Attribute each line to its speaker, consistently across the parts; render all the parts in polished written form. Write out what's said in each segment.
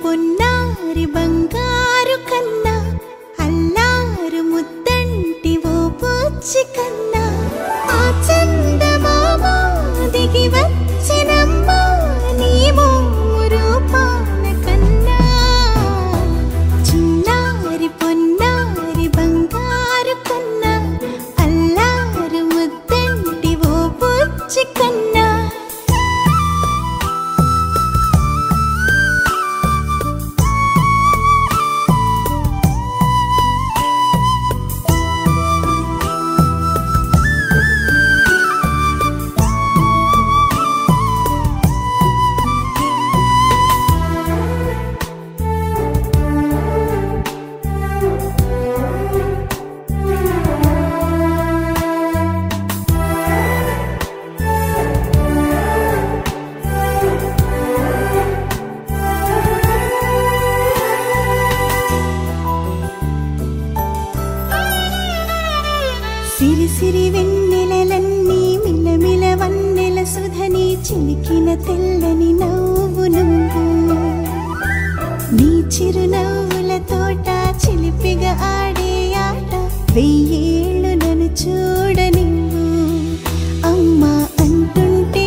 Speaker 1: పొన్నారి బంగారు కన్నా అల్లారు ముద్దంటి ఓ పూచి కన్నా ఆ చందమామ దిగి వచ్చినమ్మా నీ రూపాన కన్నా చిన్నారి పొన్నారి బంగారు కన్నా అల్లారు ముద్దంటి ఓ పూచి కన్నా సిరి సిరి వెన్నెలలన్నీ మిలమిల వన్నెల సుధని చిలికిన తెల్లని నవ్వు నువ్వు నీ చిరునవ్వుల తోట చిలిపిగా ఆడే ఆట వెయ్యేళ్ళు నన్ను చూడనివ్వు అమ్మా అంటుంటే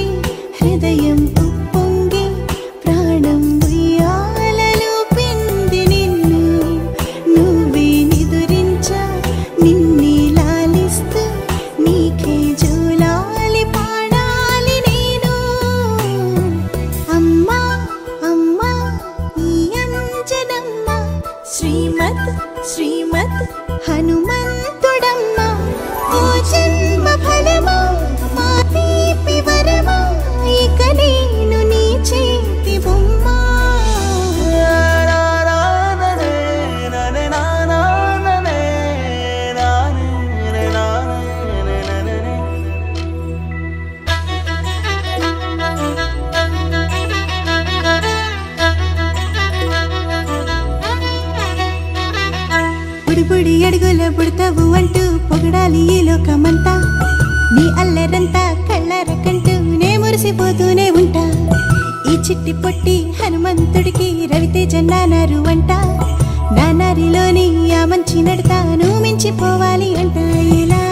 Speaker 1: హృదయం ఉప్పొంగి ప్రాణం ఉయ్యాలలో పిండి నిన్ను నువ్వే నిదురించా నిన్నే నీకే జోలాలి పాడాలి నేను అమ్మా అమ్మా ఈ అంజనమ్మ శ్రీమత్ శ్రీమత్ హనుమంతుడమ్మ ఓ జన్మ ఫలమా మా తీపి వరమా ఇక నేను నీ చేతి బొమ్మ బుడి అడుగుల బుడతావు అంటూ పొగడాలి ఈ లోకమంతా నీ అల్లరంతా కళ్ళరకంటూ నే మురిసిపోతూనే ఉంటా ఈ చిట్టి పొట్టి హనుమంతుడికి రవితేజ నానారు అంట నానారిలోని ఆ మంచి నడతాను మించిపోవాలి అంట ఇలా